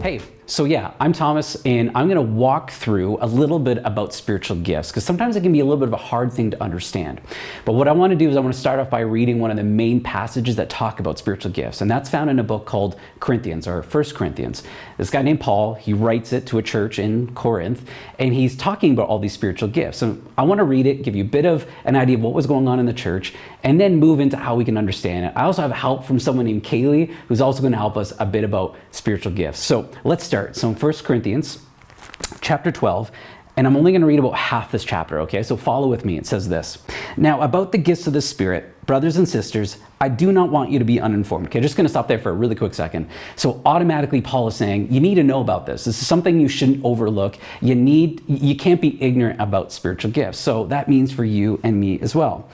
Hey, so yeah, I'm Thomas, and I'm gonna walk through a little bit about spiritual gifts, because sometimes it can be a little bit of a hard thing to understand. But what I wanna do is I wanna start off by reading one of the main passages that talk about spiritual gifts, and that's found in a book called Corinthians, or 1 Corinthians. This guy named Paul, he writes it to a church in Corinth, and he's talking about all these spiritual gifts. So I wanna read it, give you a bit of an idea of what was going on in the church, and then move into how we can understand it. I also have help from someone named Kaylee, who's also gonna help us a bit about spiritual gifts. So let's start. So in 1 Corinthians chapter 12, and I'm only going to read about half this chapter, okay? So follow with me. It says this. Now, about the gifts of the Spirit, brothers and sisters, I do not want you to be uninformed. Okay, just going to stop there for a really quick second. So automatically Paul is saying, you need to know about this. This is something you shouldn't overlook. You can't be ignorant about spiritual gifts. So that means for you and me as well.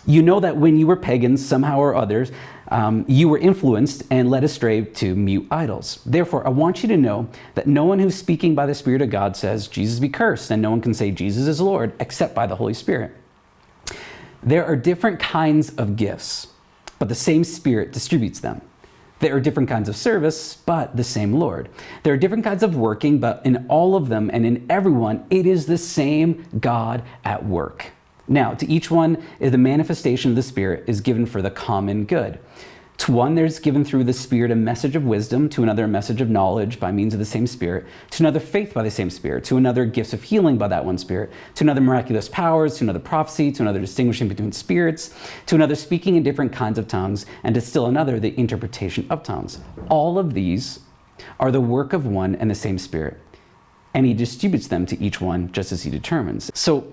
You know that when you were pagans, somehow or others, you were influenced and led astray to mute idols. Therefore, I want you to know that no one who's speaking by the Spirit of God says, Jesus be cursed, and no one can say Jesus is Lord except by the Holy Spirit. There are different kinds of gifts, but the same Spirit distributes them. There are different kinds of service, but the same Lord. There are different kinds of working, but in all of them and in everyone, it is the same God at work. Now, to each one is the manifestation of the Spirit is given for the common good. To one there's given through the Spirit a message of wisdom, to another a message of knowledge by means of the same Spirit, to another faith by the same Spirit, to another gifts of healing by that one Spirit, to another miraculous powers, to another prophecy, to another distinguishing between spirits, to another speaking in different kinds of tongues, and to still another the interpretation of tongues. All of these are the work of one and the same Spirit, and he distributes them to each one just as he determines. So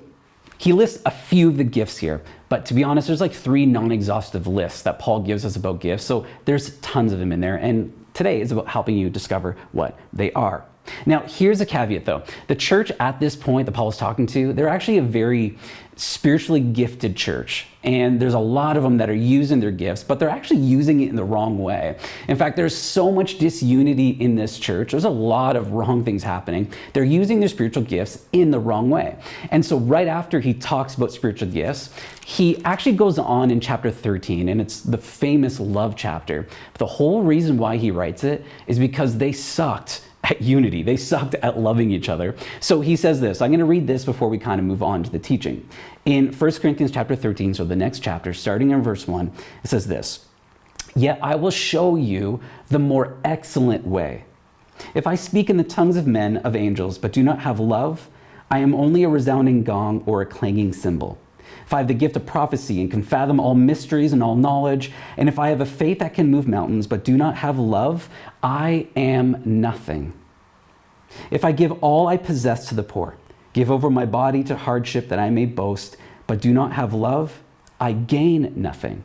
he lists a few of the gifts here, but to be honest, there's like 3 non-exhaustive lists that Paul gives us about gifts, so there's tons of them in there, and today is about helping you discover what they are. Now, here's a caveat though. The church at this point that Paul was talking to, they're actually a very spiritually gifted church, and there's a lot of them that are using their gifts, but they're actually using it in the wrong way. In fact, there's so much disunity in this church. There's a lot of wrong things happening. They're using their spiritual gifts in the wrong way. And so right after he talks about spiritual gifts, he actually goes on in chapter 13, and it's the famous love chapter. But the whole reason why he writes it is because they sucked at unity. They sucked at loving each other. So he says this. I'm going to read this before we kind of move on to the teaching. In 1 Corinthians chapter 13, so the next chapter, starting in verse 1, it says this. Yet I will show you the more excellent way. If I speak in the tongues of men, of angels, but do not have love, I am only a resounding gong or a clanging cymbal. If I have the gift of prophecy and can fathom all mysteries and all knowledge, and if I have a faith that can move mountains but do not have love, I am nothing. If I give all I possess to the poor, give over my body to hardship that I may boast, but do not have love, I gain nothing.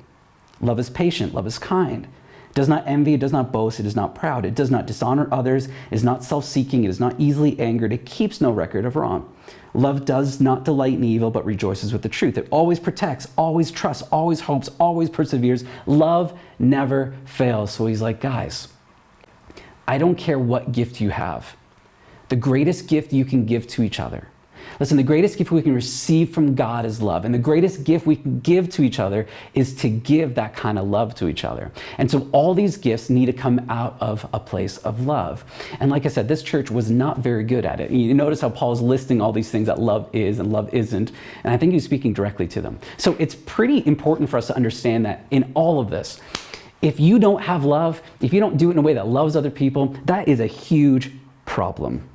Love is patient, love is kind. It does not envy, it does not boast, it is not proud, it does not dishonor others, it is not self-seeking, it is not easily angered, it keeps no record of wrong. Love does not delight in evil, but rejoices with the truth. It always protects, always trusts, always hopes, always perseveres. Love never fails. So he's like, guys, I don't care what gift you have. The greatest gift you can give to each other. Listen, the greatest gift we can receive from God is love. And the greatest gift we can give to each other is to give that kind of love to each other. And so all these gifts need to come out of a place of love. And like I said, this church was not very good at it. You notice how Paul's listing all these things that love is and love isn't. And I think he's speaking directly to them. So it's pretty important for us to understand that in all of this, if you don't have love, if you don't do it in a way that loves other people, that is a huge problem.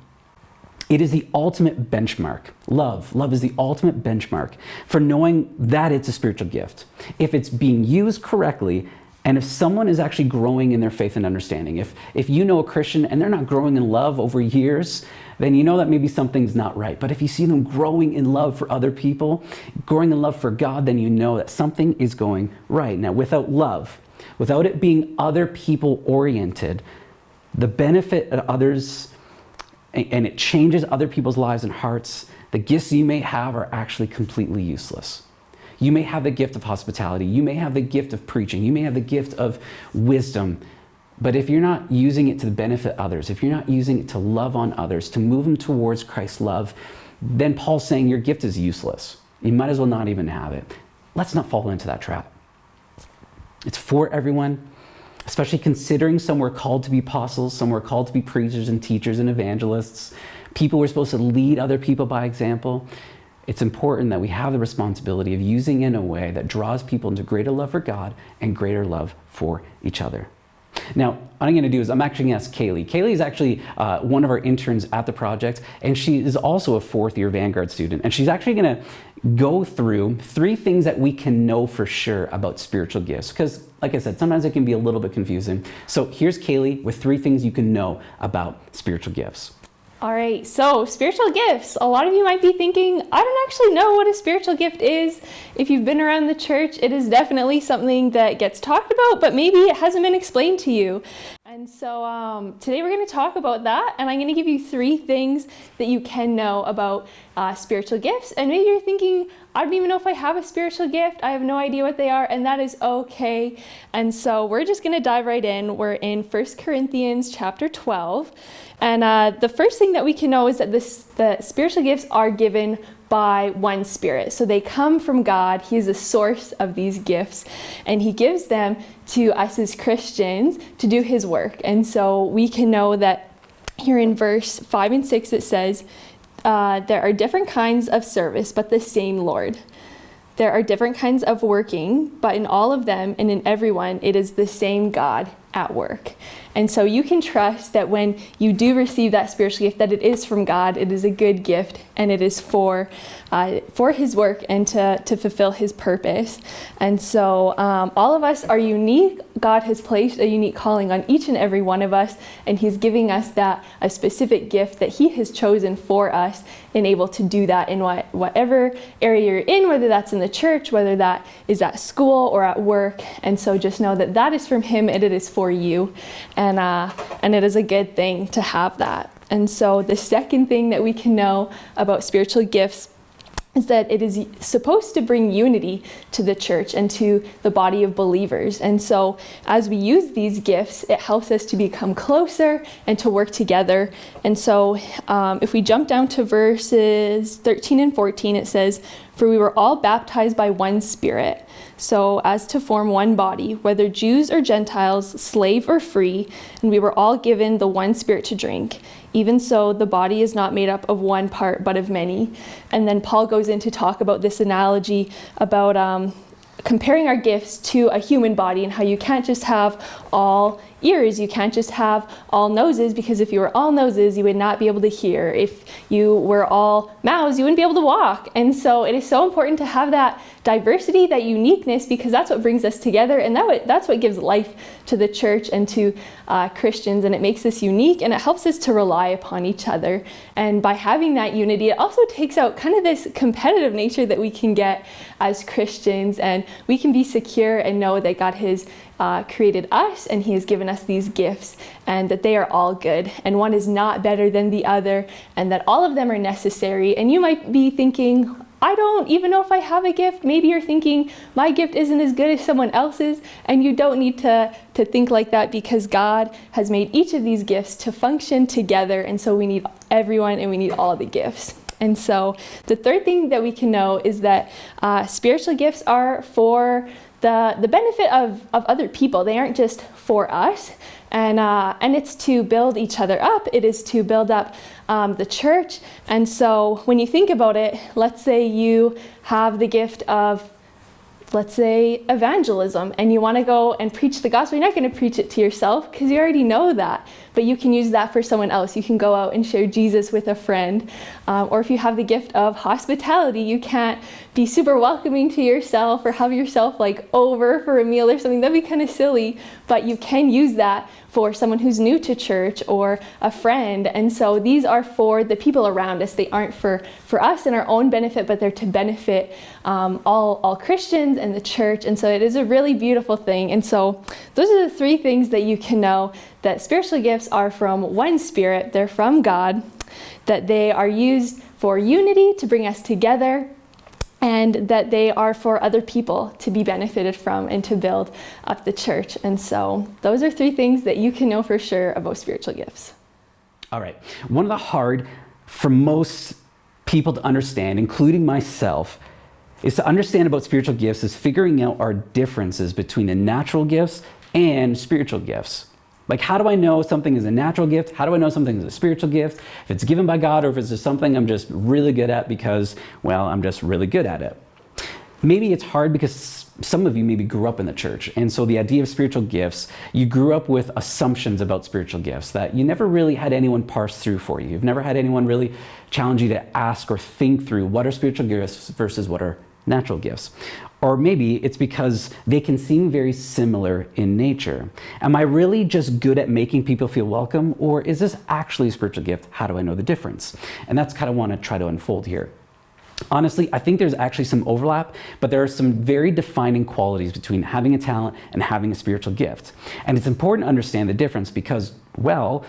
It is the ultimate benchmark. Love is the ultimate benchmark for knowing that it's a spiritual gift. If it's being used correctly, and if someone is actually growing in their faith and understanding, if you know a Christian and they're not growing in love over years, then you know that maybe something's not right. But if you see them growing in love for other people, growing in love for God, then you know that something is going right. Now, without love, without it being other people oriented, the benefit of others, and it changes other people's lives and hearts, the gifts you may have are actually completely useless. You may have the gift of hospitality. You may have the gift of preaching. You may have the gift of wisdom. But if you're not using it to benefit others, if you're not using it to love on others, to move them towards Christ's love, then Paul's saying your gift is useless. You might as well not even have it. Let's not fall into that trap. It's for everyone. especially considering some were called to be apostles, some were called to be preachers and teachers and evangelists. People were supposed to lead other people by example. It's important that we have the responsibility of using it in a way that draws people into greater love for God and greater love for each other. Now, what I'm going to do is I'm actually going to ask Kaylee. Kaylee is actually one of our interns at the project, and she is also a fourth-year Vanguard student. And she's actually going to go through 3 things that we can know for sure about spiritual gifts. Because, like I said, sometimes it can be a little bit confusing. So here's Kaylee with 3 things you can know about spiritual gifts. All right, so spiritual gifts. A lot of you might be thinking, I don't actually know what a spiritual gift is. If you've been around the church, it is definitely something that gets talked about, but maybe it hasn't been explained to you. And so today we're going to talk about that, and I'm going to give you 3 things that you can know about spiritual gifts. And maybe you're thinking, I don't even know if I have a spiritual gift. I have no idea what they are, and that is okay. And so we're just going to dive right in. We're in 1 Corinthians chapter 12. And the first thing that we can know is that the spiritual gifts are given by one Spirit. So they come from God. He is the source of these gifts, and He gives them to us as Christians to do His work. And so we can know that here in verse 5 and 6 it says, there are different kinds of service, but the same Lord. There are different kinds of working, but in all of them and in everyone, it is the same God at work. And so you can trust that when you do receive that spiritual gift, that it is from God, it is a good gift, and it is for His work and to fulfill His purpose. And so all of us are unique. God has placed a unique calling on each and every one of us, and He's giving us a specific gift that He has chosen for us, and able to do that in whatever area you're in, whether that's in the church, whether that is at school or at work. And so just know that that is from Him and it is for you. And it is a good thing to have that. And so the second thing that we can know about spiritual gifts is that it is supposed to bring unity to the church and to the body of believers. And so as we use these gifts, it helps us to become closer and to work together. And so if we jump down to verses 13 and 14, it says, "For we were all baptized by one Spirit, so as to form one body, whether Jews or Gentiles, slave or free, and we were all given the one Spirit to drink. Even so, the body is not made up of one part, but of many." And then Paul goes in to talk about this analogy about comparing our gifts to a human body, and how you can't just have all ears, you can't just have all noses, because if you were all noses, you would not be able to hear. If you were all mouths, you wouldn't be able to walk. And so it is so important to have that diversity, that uniqueness, because that's what brings us together, and that's what gives life to the church and to Christians, and it makes us unique, and it helps us to rely upon each other. And by having that unity, it also takes out kind of this competitive nature that we can get as Christians, and we can be secure and know that God has created us, and He has given us these gifts, and that they are all good, and one is not better than the other, and that all of them are necessary. And you might be thinking, I don't even know if I have a gift. Maybe you're thinking, my gift isn't as good as someone else's, and you don't need to think like that, because God has made each of these gifts to function together, and so we need everyone, and we need all the gifts. And so the third thing that we can know is that spiritual gifts are for the benefit of other people. They aren't just for us, and it's to build each other up. It is to build up the church. And so when you think about it, let's say you have the gift of, let's say, evangelism, and you want to go and preach the gospel. You're not going to preach it to yourself, because you already know that, but you can use that for someone else. You can go out and share Jesus with a friend. Or if you have the gift of hospitality, you can't be super welcoming to yourself or have yourself like over for a meal or something. That'd be kind of silly, but you can use that for someone who's new to church or a friend. And so these are for the people around us. They aren't for us and our own benefit, but they're to benefit all Christians and the church. And so it is a really beautiful thing. And so those are the 3 things that you can know: that spiritual gifts are from one Spirit, they're from God, that they are used for unity, to bring us together, and that they are for other people to be benefited from and to build up the church. And so those are 3 things that you can know for sure about spiritual gifts. All right. One of the hard for most people to understand, including myself, is to understand about spiritual gifts is figuring out our differences between the natural gifts and spiritual gifts. Like, how do I know something is a natural gift? How do I know something is a spiritual gift? If it's given by God, or if it's just something I'm just really good at because, well, I'm just really good at it. Maybe it's hard because some of you maybe grew up in the church. And so the idea of spiritual gifts, you grew up with assumptions about spiritual gifts that you never really had anyone parse through for you. You've never had anyone really challenge you to ask or think through what are spiritual gifts versus what are natural gifts. Or maybe it's because they can seem very similar in nature. Am I really just good at making people feel welcome, or is this actually a spiritual gift? How do I know the difference? And that's kind of what I want to try to unfold here. Honestly, I think there's actually some overlap, but there are some very defining qualities between having a talent and having a spiritual gift. And it's important to understand the difference because, well,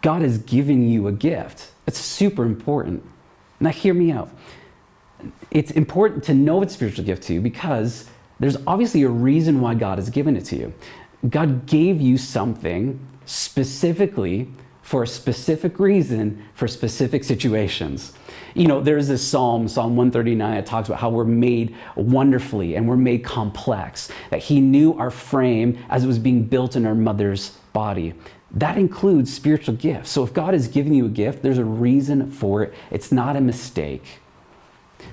God has given you a gift. It's super important. Now, hear me out. It's important to know it's a spiritual gift to you because there's obviously a reason why God has given it to you. God gave you something specifically for a specific reason for specific situations. You know, there's this Psalm 139, that talks about how we're made wonderfully and we're made complex, that He knew our frame as it was being built in our mother's body. That includes spiritual gifts. So if God has given you a gift, there's a reason for it. It's not a mistake.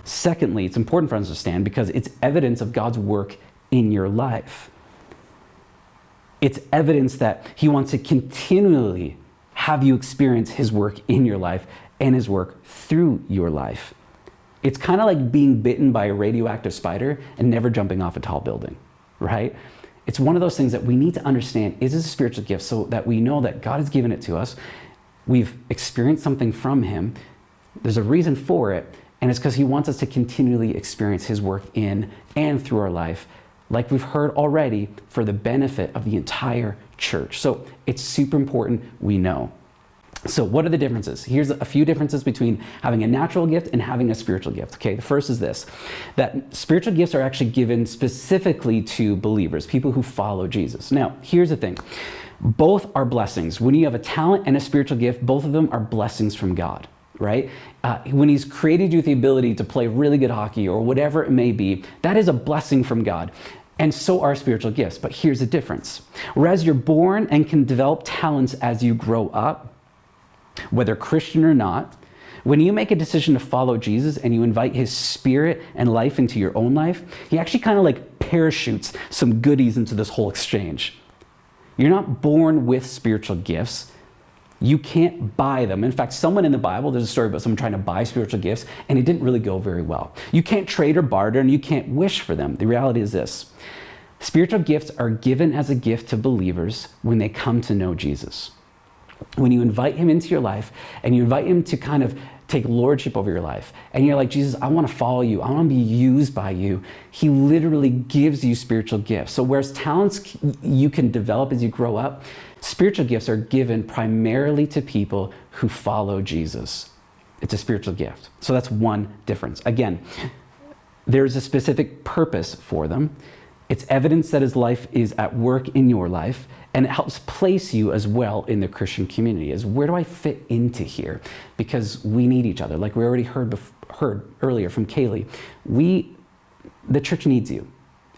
Secondly, it's important for us to understand because it's evidence of God's work in your life. It's evidence that He wants to continually have you experience His work in your life and His work through your life. It's kind of like being bitten by a radioactive spider and never jumping off a tall building, right? It's one of those things that we need to understand, is this a spiritual gift, so that we know that God has given it to us. We've experienced something from Him. There's a reason for it, and it's because He wants us to continually experience His work in and through our life, like we've heard already, for the benefit of the entire church. So it's super important we know. So what are the differences? Here's a few differences between having a natural gift and having a spiritual gift. Okay, the first is this, that spiritual gifts are actually given specifically to believers, people who follow Jesus. Now, here's the thing. Both are blessings. When you have a talent and a spiritual gift, both of them are blessings from God, right? When He's created you with the ability to play really good hockey or whatever it may be, that is a blessing from God. And so are spiritual gifts. But here's the difference. Whereas you're born and can develop talents as you grow up, whether Christian or not, when you make a decision to follow Jesus and you invite His Spirit and life into your own life, He actually kind of like parachutes some goodies into this whole exchange. You're not born with spiritual gifts. You can't buy them. In fact, someone in the Bible, there's a story about someone trying to buy spiritual gifts, and it didn't really go very well. You can't trade or barter, and you can't wish for them. The reality is this. Spiritual gifts are given as a gift to believers when they come to know Jesus. When you invite Him into your life, and you invite Him to kind of take lordship over your life, and you're like, Jesus, I want to follow you. I want to be used by you. He literally gives you spiritual gifts. So whereas talents you can develop as you grow up, spiritual gifts are given primarily to people who follow Jesus. It's a spiritual gift. So that's one difference. Again, there's a specific purpose for them. It's evidence that His life is at work in your life, and it helps place you as well in the Christian community. Is where do I fit into here? Because we need each other. Like we already heard earlier from Kaylee, the church needs you,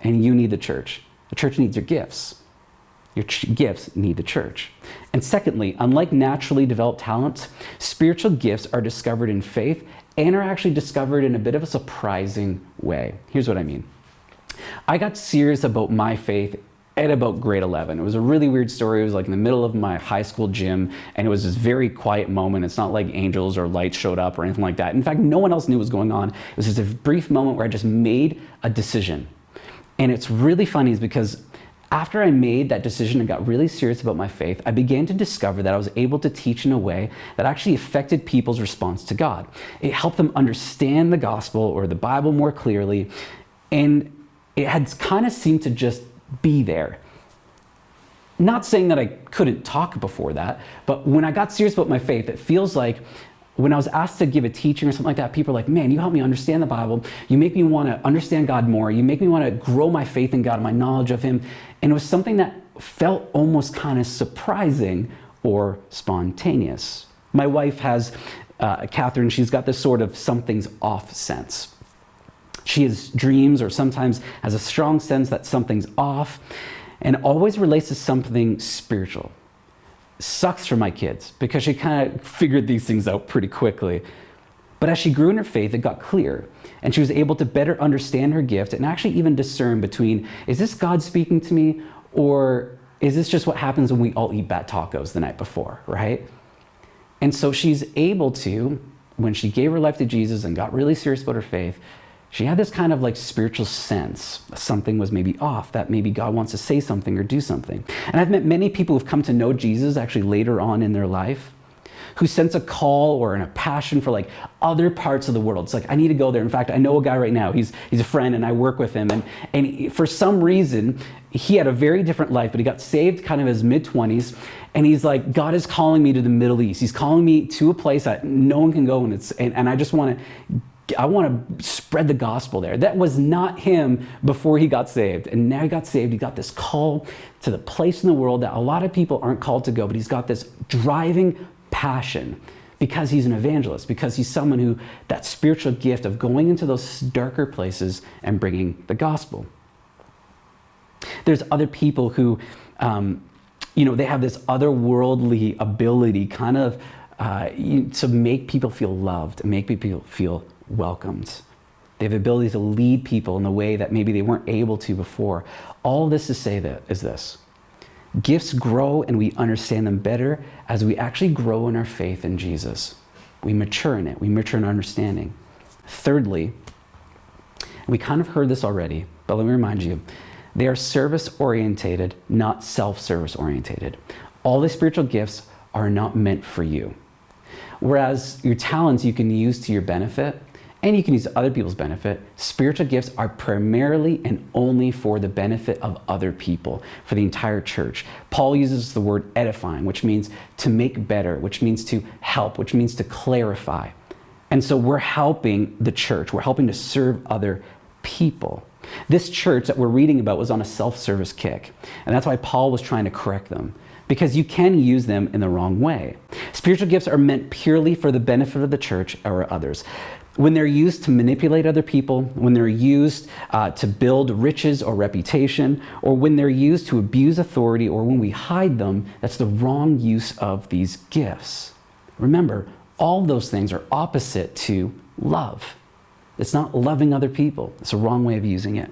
and you need the church. The church needs your gifts. Your gifts need the church. And secondly, unlike naturally developed talents, spiritual gifts are discovered in faith and are actually discovered in a bit of a surprising way. Here's what I mean. I got serious about my faith at about grade 11. It was a really weird story. It was like in the middle of my high school gym, and it was this very quiet moment. It's not like angels or lights showed up or anything like that. In fact, no one else knew what was going on. It was just a brief moment where I just made a decision. And it's really funny is because after I made that decision and got really serious about my faith, I began to discover that I was able to teach in a way that actually affected people's response to God. It helped them understand the gospel or the Bible more clearly, and it had kind of seemed to just be there. Not saying that I couldn't talk before that, but when I got serious about my faith, it feels like when I was asked to give a teaching or something like that, people are like, man, you help me understand the Bible. You make me want to understand God more. You make me want to grow my faith in God and my knowledge of Him. And it was something that felt almost kind of surprising or spontaneous. My wife has, Catherine, she's got this sort of something's off sense. She has dreams or sometimes has a strong sense that something's off. and always relates to something spiritual. Sucks for my kids because she kind of figured these things out pretty quickly. But as she grew in her faith, it got clear, and she was able to better understand her gift and actually even discern between, is this God speaking to me, or is this just what happens when we all eat bad tacos the night before, right? And so she's able to, when she gave her life to Jesus and got really serious about her faith, she had this kind of like spiritual sense. Something was maybe off, that maybe God wants to say something or do something. And I've met many people who've come to know Jesus actually later on in their life, who sense a call or a passion for like other parts of the world. It's like, I need to go there. In fact, I know a guy right now, he's a friend and I work with him. And for some reason, he had a very different life, but he got saved kind of his mid-20s. And he's like, God is calling me to the Middle East. He's calling me to a place that no one can go. And I just want to spread the gospel there. That was not him before he got saved. And now he got saved. He got this call to the place in the world that a lot of people aren't called to go, but he's got this driving passion because he's an evangelist, because he's someone who, that spiritual gift of going into those darker places and bringing the gospel. There's other people who, they have this otherworldly ability kind of to make people feel loved and make people feel welcomed. They have the ability to lead people in a way that maybe they weren't able to before. All this to say that is this: gifts grow and we understand them better as we actually grow in our faith in Jesus. We mature in it. We mature in our understanding. Thirdly, we kind of heard this already, but let me remind you, they are service-orientated, not self-service orientated. All the spiritual gifts are not meant for you. Whereas your talents you can use to your benefit, and you can use other people's benefit, spiritual gifts are primarily and only for the benefit of other people, for the entire church. Paul uses the word edifying, which means to make better, which means to help, which means to clarify. And so we're helping the church. We're helping to serve other people. This church that we're reading about was on a self-service kick. And that's why Paul was trying to correct them, because you can use them in the wrong way. Spiritual gifts are meant purely for the benefit of the church or others. When they're used to manipulate other people, when they're used to build riches or reputation, or when they're used to abuse authority, or when we hide them, that's the wrong use of these gifts. Remember, all those things are opposite to love. It's not loving other people. It's a wrong way of using it.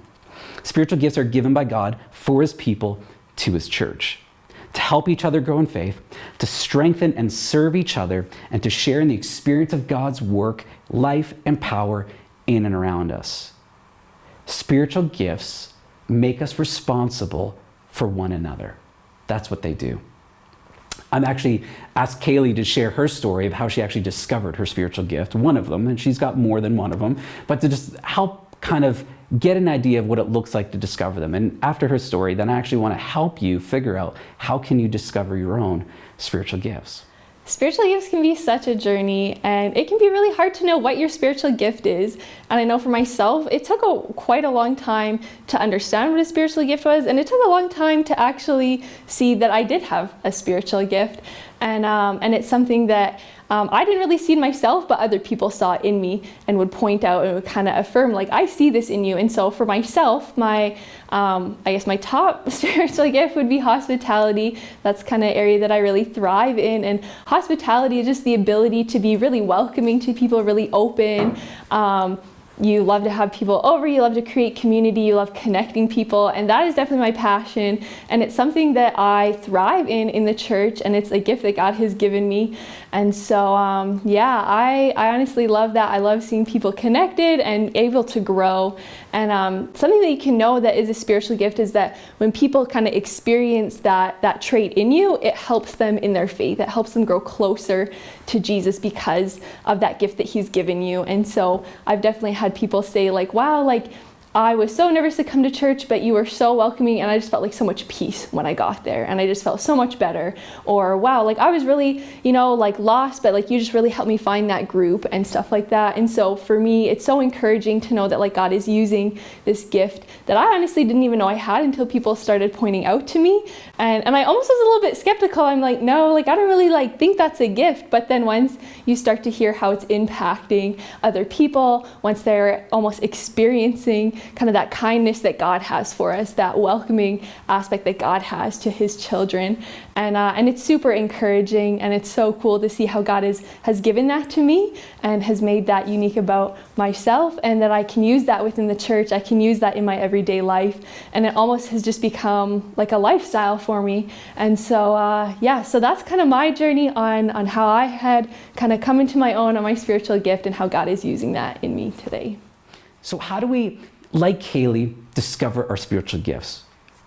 Spiritual gifts are given by God for his people to his church, to help each other grow in faith, to strengthen and serve each other, and to share in the experience of God's work, life, and power in and around us. Spiritual gifts make us responsible for one another. That's what they do. I'm actually asked Kaylee to share her story of how she actually discovered her spiritual gift, one of them, and she's got more than one of them, but to just help kind of get an idea of what it looks like to discover them. And after her story, then I actually want to help you figure out how can you discover your own spiritual gifts. Spiritual gifts can be such a journey, and it can be really hard to know what your spiritual gift is. And I know for myself, it took quite a long time to understand what a spiritual gift was, and it took a long time to actually see that I did have a spiritual gift. And it's something that I didn't really see in myself, but other people saw it in me and would point out and would kind of affirm, like, I see this in you. And so for myself, my top spiritual gift would be hospitality. That's kind of area that I really thrive in. And hospitality is just the ability to be really welcoming to people, really open. You love to have people over, you love to create community, you love connecting people, and that is definitely my passion, and it's something that I thrive in the church, and it's a gift that God has given me. And so I honestly love that. I love seeing people connected and able to grow. And something that you can know that is a spiritual gift is that when people kind of experience that trait in you, it helps them in their faith. It helps them grow closer to Jesus because of that gift that he's given you. And so I've definitely had people say, like, wow, like, I was so nervous to come to church, but you were so welcoming, and I just felt like so much peace when I got there, and I just felt so much better. Or wow, like, I was really, like, lost, but like, you just really helped me find that group and stuff like that. And so for me, it's so encouraging to know that, like, God is using this gift that I honestly didn't even know I had until people started pointing out to me. And I almost was a little bit skeptical. I'm like, no, like, I don't really think that's a gift. But then once you start to hear how it's impacting other people, once they're almost experiencing kind of that kindness that God has for us, that welcoming aspect that God has to his children. And it's super encouraging, and it's so cool to see how God has given that to me and has made that unique about myself, and that I can use that within the church. I can use that in my everyday life, and it almost has just become like a lifestyle for me. And so so that's kind of my journey on how I had kind of come into my own on my spiritual gift and how God is using that in me today. So how do we, like Kaylee, discover our spiritual gifts?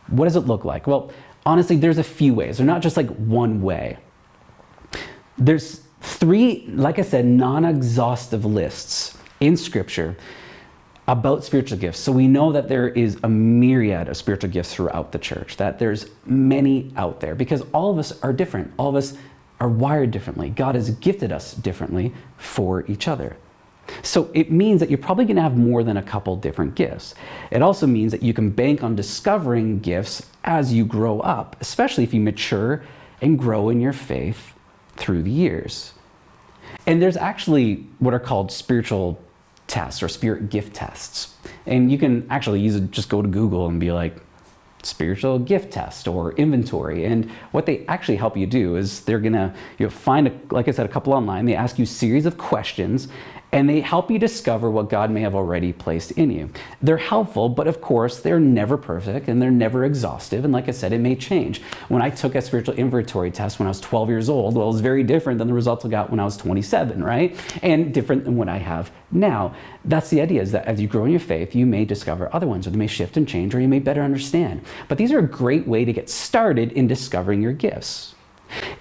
What does it look like? Well, honestly, there's a few ways. They're not just like one way. There's 3, like I said, non-exhaustive lists in Scripture about spiritual gifts. So we know that there is a myriad of spiritual gifts throughout the church, that there's many out there, because all of us are different. All of us are wired differently. God has gifted us differently for each other. So it means that you're probably going to have more than a couple different gifts. It also means that you can bank on discovering gifts as you grow up, especially if you mature and grow in your faith through the years. And there's actually what are called spiritual tests or spirit gift tests. And you can actually just go to Google and be like, spiritual gift test or inventory. And what they actually help you do is they're gonna, find, like I said, a couple online. They ask you a series of questions, and they help you discover what God may have already placed in you. They're helpful, but of course, they're never perfect and they're never exhaustive. And like I said, it may change. When I took a spiritual inventory test when I was 12 years old, well, it was very different than the results I got when I was 27, right? And different than what I have now. That's the idea, is that as you grow in your faith, you may discover other ones, or they may shift and change, or you may better understand. But these are a great way to get started in discovering your gifts.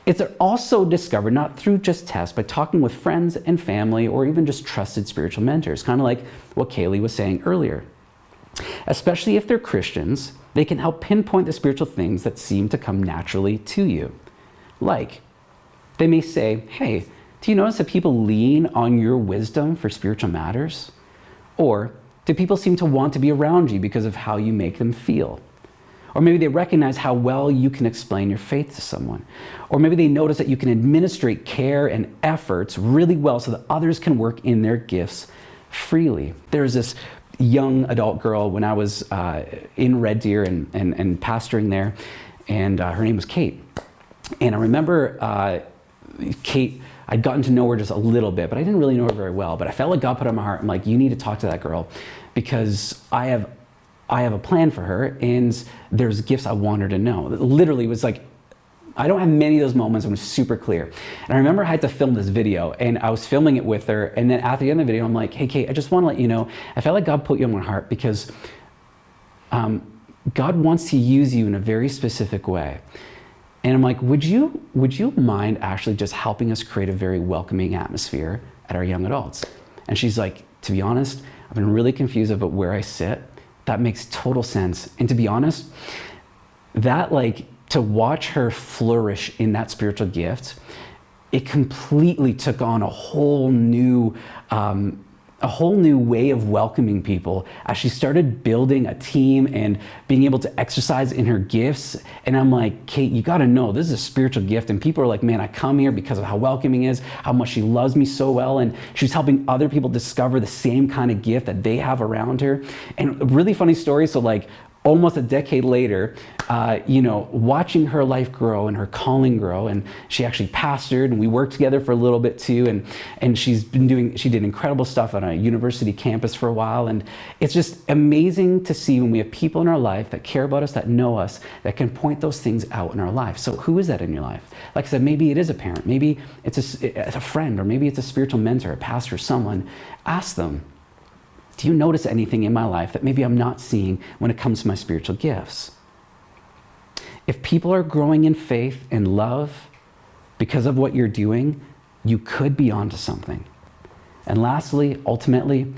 It's also discovered not through just tests, but talking with friends and family, or even just trusted spiritual mentors, kind of like what Kaylee was saying earlier. Especially if they're Christians, they can help pinpoint the spiritual things that seem to come naturally to you. Like, they may say, hey, do you notice that people lean on your wisdom for spiritual matters? Or do people seem to want to be around you because of how you make them feel? Or maybe they recognize how well you can explain your faith to someone. Or maybe they notice that you can administrate care and efforts really well so that others can work in their gifts freely. There's this young adult girl when I was in Red Deer and pastoring there, and her name was Kate. And I remember Kate, I'd gotten to know her just a little bit, but I didn't really know her very well. But I felt like God put it on my heart. I'm like, you need to talk to that girl, because I have a plan for her, and there's gifts I want her to know. It literally was like, I don't have many of those moments when it's super clear. And I remember I had to film this video, and I was filming it with her, and then at the end of the video, I'm like, hey, Kate, I just want to let you know, I felt like God put you on my heart because God wants to use you in a very specific way. And I'm like, would you mind actually just helping us create a very welcoming atmosphere at our young adults? And she's like, to be honest, I've been really confused about where I sit. That makes total sense. And to be honest, that to watch her flourish in that spiritual gift, it completely took on a whole new way of welcoming people as she started building a team and being able to exercise in her gifts. And I'm like, Kate, you gotta know, this is a spiritual gift. And people are like, man, I come here because of how welcoming is, how much she loves me so well. And she's helping other people discover the same kind of gift that they have around her. And a really funny story. So almost a decade later, watching her life grow and her calling grow, and she actually pastored, and we worked together for a little bit too, and she did incredible stuff on a university campus for a while, and it's just amazing to see when we have people in our life that care about us, that know us, that can point those things out in our life. So who is that in your life? Like I said, maybe it is a parent, maybe it's a friend, or maybe it's a spiritual mentor, a pastor, someone. Ask them, do you notice anything in my life that maybe I'm not seeing when it comes to my spiritual gifts? If people are growing in faith and love because of what you're doing, you could be onto something. And lastly, ultimately,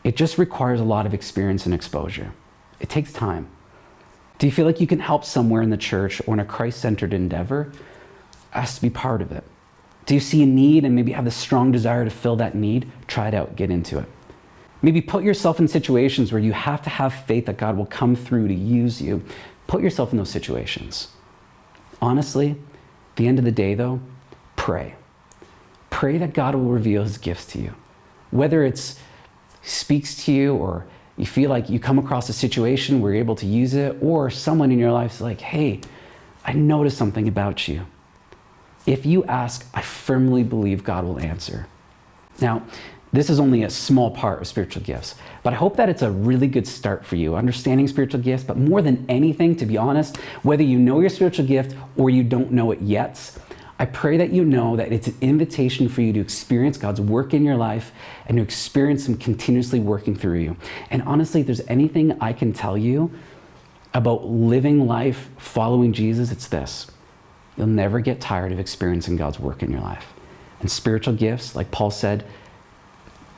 it just requires a lot of experience and exposure. It takes time. Do you feel like you can help somewhere in the church or in a Christ-centered endeavor? Ask to be part of it. Do you see a need and maybe have the strong desire to fill that need? Try it out, get into it. Maybe put yourself in situations where you have to have faith that God will come through to use you. Put yourself in those situations. Honestly, at the end of the day though, pray. Pray that God will reveal his gifts to you. Whether it's speaks to you or you feel like you come across a situation where you're able to use it, or someone in your life is like, hey, I noticed something about you. If you ask, I firmly believe God will answer. Now, this is only a small part of spiritual gifts, but I hope that it's a really good start for you, understanding spiritual gifts. But more than anything, to be honest, whether you know your spiritual gift or you don't know it yet, I pray that you know that it's an invitation for you to experience God's work in your life and to experience Him continuously working through you. And honestly, if there's anything I can tell you about living life following Jesus, it's this. You'll never get tired of experiencing God's work in your life. And spiritual gifts, like Paul said,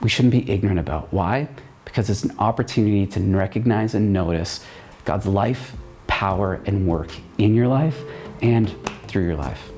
we shouldn't be ignorant about. Why? Because it's an opportunity to recognize and notice God's life, power, and work in your life and through your life.